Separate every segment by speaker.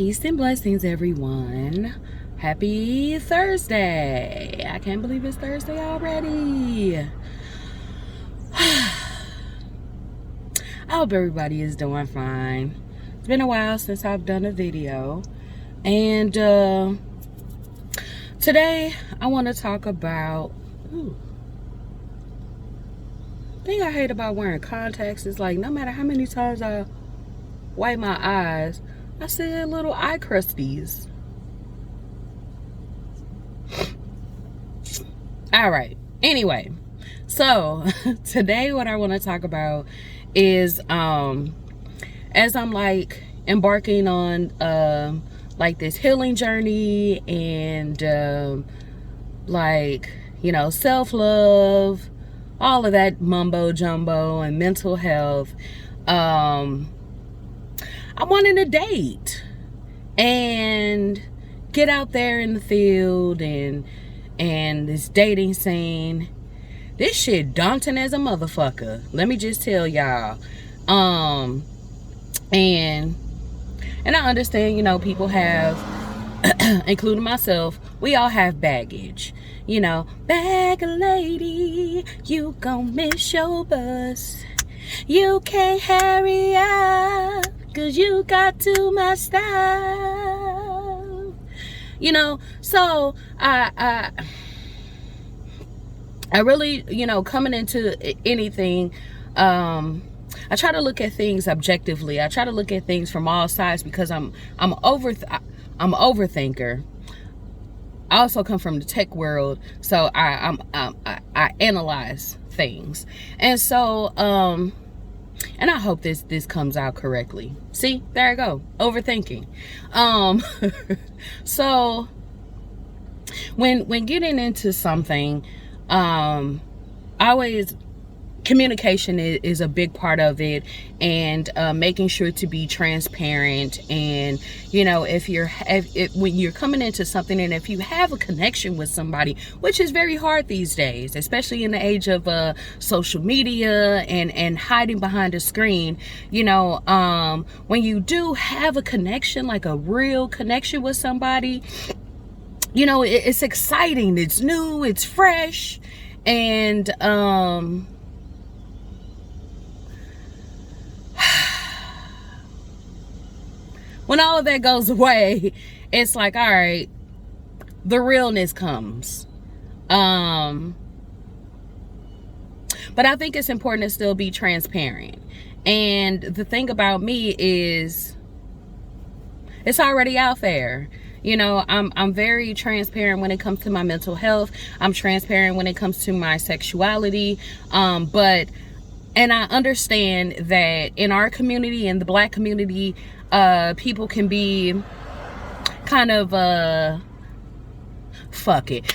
Speaker 1: Peace and blessings, everyone. Happy Thursday. I can't believe it's Thursday already. I hope everybody is doing fine. It's been a while since I've done a video. And today I want to talk about... the thing I hate about wearing contacts is like no matter how many times I wipe my eyes, I see little eye crusties. All right. Anyway, so today what I want to talk about is as I'm like embarking on like this healing journey and like, you know, self-love, all of that mumbo jumbo, and mental health. I wanted a date and get out there in the field and this dating scene. This shit daunting as a motherfucker. Let me just tell y'all. And I understand, you know, people have, including myself, we all have baggage. You know, bag lady, you gon' miss your bus. You can't hurry up, 'cause you got too much stuff. You know, so I really, you know, coming into anything, I try to look at things objectively. I try to look at things from all sides because I'm an overthinker. I also come from the tech world, so I analyze things, and so and I hope this comes out correctly. See, there I go, overthinking. So when getting into something, always communication is a big part of it, and making sure to be transparent. And you know, when you're coming into something, and if you have a connection with somebody, which is very hard these days, especially in the age of social media and hiding behind a screen, you know, when you do have a connection, like a real connection with somebody, you know, it's exciting, it's new, it's fresh, and when all of that goes away, it's like, all right, the realness comes. But I think it's important to still be transparent. And the thing about me is, it's already out there. You know, I'm very transparent when it comes to my mental health. I'm transparent when it comes to my sexuality. And I understand that in our community, in the Black community, people can be kind of fuck it,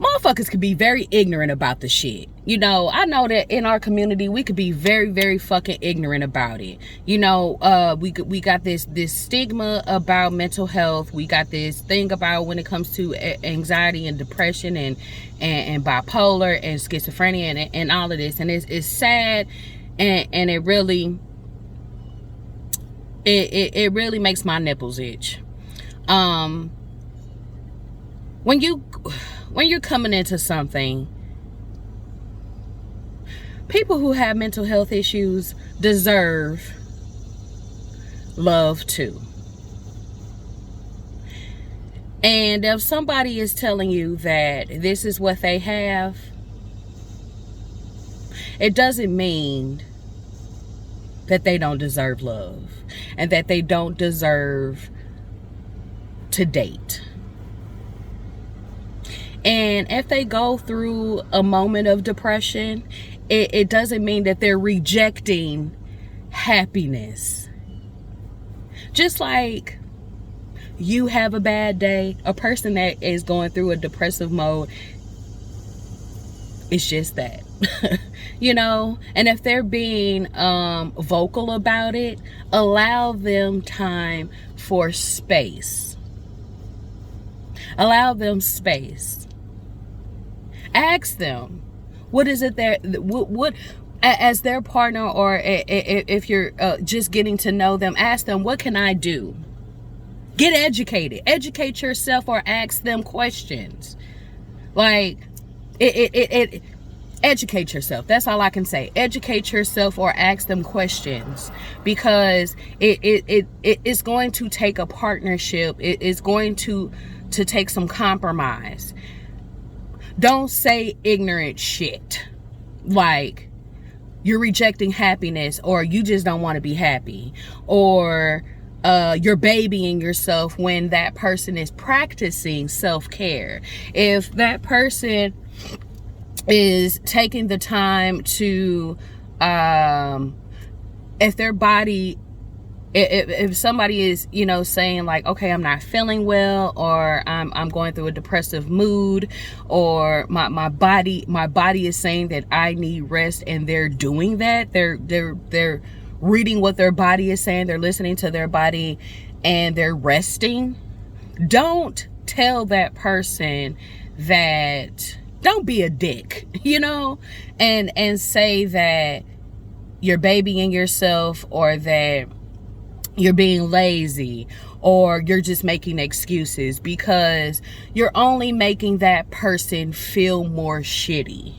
Speaker 1: motherfuckers can be very ignorant about the shit. You know, I know that in our community we could be very, very fucking ignorant about it. You know, we got this stigma about mental health. We got this thing about when it comes to anxiety and depression and bipolar and schizophrenia and all of this, and it's sad, and it really it really makes my nipples itch. When you're coming into something, people who have mental health issues deserve love too. And if somebody is telling you that this is what they have, it doesn't mean that they don't deserve love and that they don't deserve to date. And if they go through a moment of depression, it doesn't mean that they're rejecting happiness. Just like you have a bad day, a person that is going through a depressive mode, it's just that. You know, and if they're being vocal about it, allow them time for space. Allow them space. Ask them, what is it that what as their partner, or if you're just getting to know them, ask them, what can I do Get educated. Educate yourself or ask them questions. Like, educate yourself. That's all I can say. Educate yourself or ask them questions, because it's going to take a partnership. It is going to take some compromise. Don't say ignorant shit like you're rejecting happiness, or you just don't want to be happy, or you're babying yourself when that person is practicing self-care. If that person is taking the time to if their body, if somebody is, you know, saying like, okay, I'm not feeling well, or I'm going through a depressive mood, or my body is saying that I need rest, and they're doing that, they're reading what their body is saying, they're listening to their body, and they're resting. Don't tell that person that, don't be a dick, you know, and say that you're babying yourself, or that you're being lazy, or you're just making excuses, because you're only making that person feel more shitty,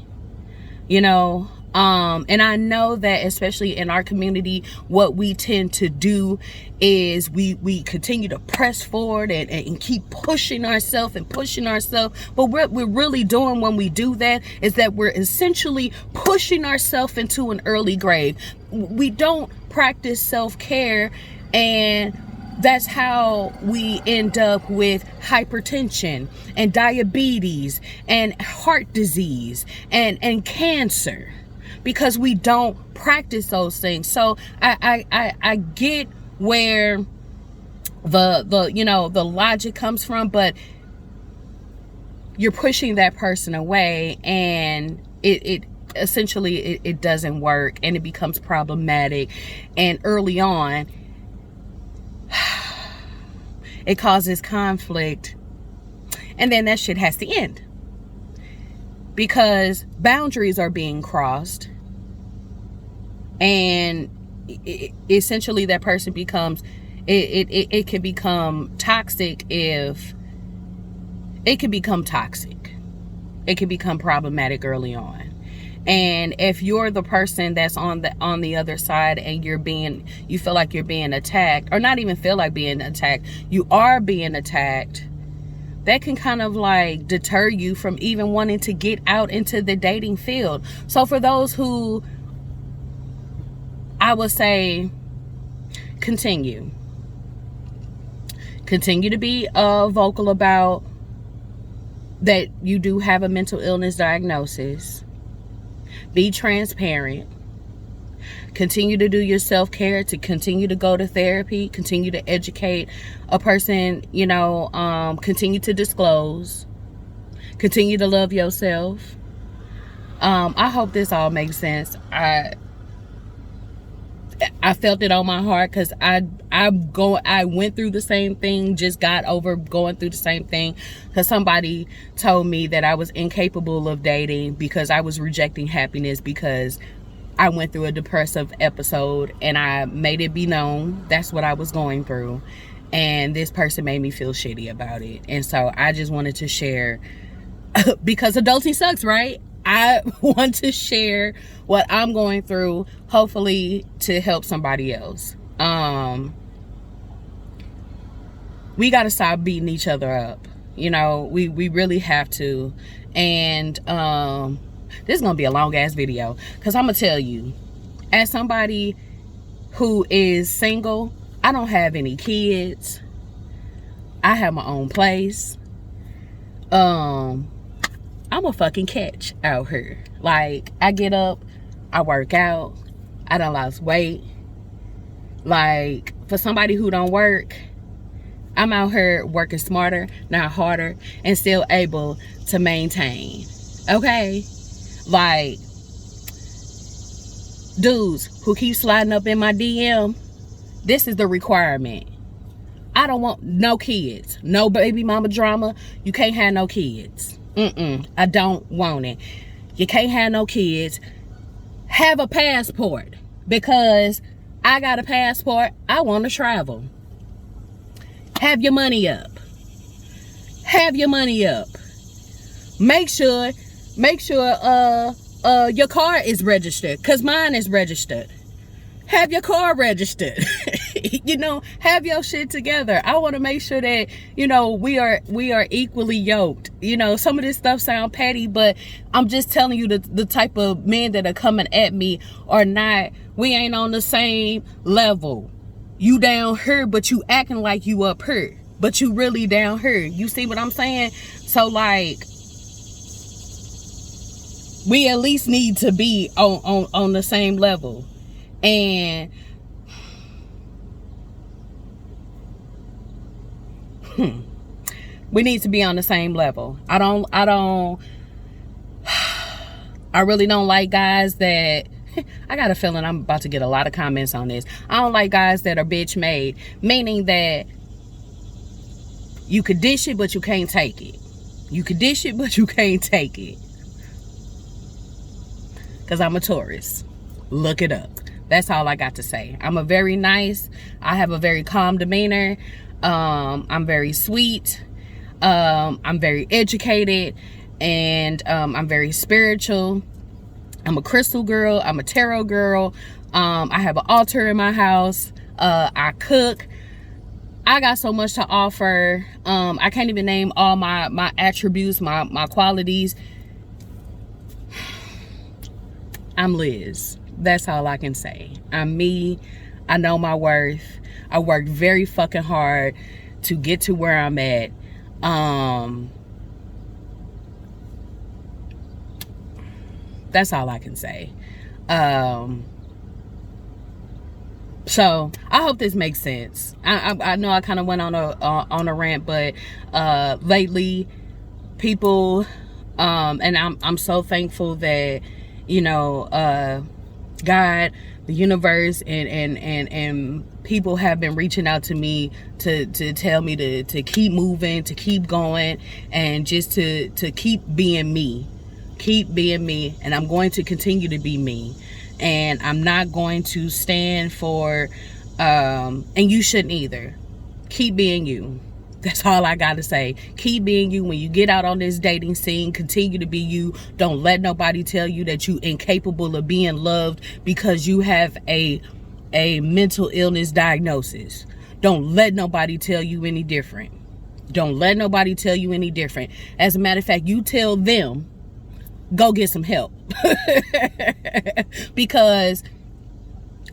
Speaker 1: you know. And I know that especially in our community, what we tend to do is we continue to press forward and keep pushing ourselves and pushing ourselves. But what we're really doing when we do that is that we're essentially pushing ourselves into an early grave. We don't practice self-care, and that's how we end up with hypertension and diabetes and heart disease and cancer, because we don't practice those things. So I get where the you know, the logic comes from, but you're pushing that person away, and it essentially it doesn't work, and it becomes problematic, and early on it causes conflict, and then that shit has to end, because boundaries are being crossed, and essentially that person becomes, it can become toxic. If it can become toxic, it can become problematic early on. And if you're the person that's on the other side, and you feel like you're being attacked, or not even feel like being attacked, you are being attacked, that can kind of like deter you from even wanting to get out into the dating field. So for those who, I would say, continue to be vocal about that you do have a mental illness diagnosis. Be transparent. Continue to do your self-care, to continue to go to therapy, continue to educate a person, you know, continue to disclose, continue to love yourself. I hope this all makes sense. I felt it on my heart, because I went through the same thing, just got over going through the same thing, because somebody told me that I was incapable of dating because I was rejecting happiness, because I went through a depressive episode, and I made it be known that's what I was going through, and this person made me feel shitty about it. And so I just wanted to share, because adulting sucks, right? I want to share what I'm going through, hopefully to help somebody else. We got to stop beating each other up. You know, we really have to. And this is going to be a long ass video, because I'm going to tell you, as somebody who is single, I don't have any kids. I have my own place. I'm a fucking catch out here. Like, I get up, I work out, I done lost weight. Like, for somebody who don't work, I'm out here working smarter, not harder, and still able to maintain. Okay? Like, dudes who keep sliding up in my DM, this is the requirement. I don't want no kids. No baby mama drama. You can't have no kids. I don't want it. You can't have no kids. Have a passport, because I got a passport. I want to travel. Have your money up. Have your money up. Make sure your car is registered, because mine is registered. Have your car registered. You know, have your shit together. I want to make sure that, you know, we are equally yoked. You know, some of this stuff sound petty, but I'm just telling you the type of men that are coming at me are not, we ain't on the same level. You down here, but you acting like you up here, but you really down here. You see what I'm saying? So like, we at least need to be on the same level. And we need to be on the same level. I really don't like guys that I got a feeling I'm about to get a lot of comments on this. I don't like guys that are bitch made, meaning that you could dish it but you can't take it. You could dish it but you can't take it. Because I'm a Taurus. Look it up. That's all I got to say. I have a very calm demeanor. I'm very sweet. I'm very educated. And I'm very spiritual. I'm a crystal girl. I'm a tarot girl. I have an altar in my house. I cook. I got so much to offer. I can't even name all my attributes, my qualities. I'm Liz. That's all I can say. I'm me. I know my worth. I worked very fucking hard to get to where I'm at. That's all I can say. So I hope this makes sense. I know I kind of went on a rant, but lately people and I'm so thankful that, you know, God, the universe, and people have been reaching out to me to tell me to keep moving, to keep going, and just to keep being me. Keep being me, and I'm going to continue to be me. And I'm not going to stand for, and you shouldn't either. Keep being you. That's all I got to say. Keep being you. When you get out on this dating scene, continue to be you. Don't let nobody tell you that you incapable of being loved because you have a mental illness diagnosis. Don't let nobody tell you any different. Don't let nobody tell you any different. As a matter of fact, you tell them, go get some help. Because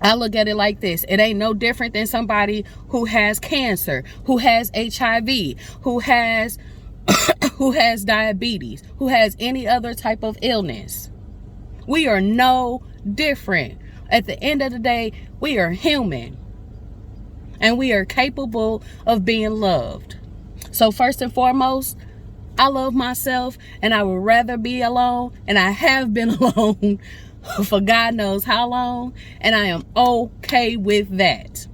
Speaker 1: I look at it like this. It ain't no different than somebody who has cancer, who has HIV, who has who has diabetes, who has any other type of illness. We are no different. At the end of the day, we are human. And we are capable of being loved. So first and foremost, I love myself, and I would rather be alone, and I have been alone for God knows how long, and I am okay with that.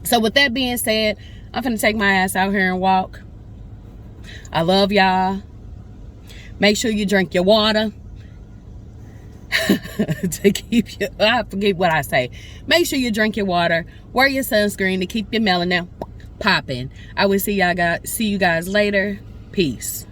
Speaker 1: So with that being said, I'm finna take my ass out here and walk. I love y'all. Make sure you drink your water. To keep your, I forget what I say. Make sure you drink your water. Wear your sunscreen to keep your melanin popping. I will see you guys later. Peace.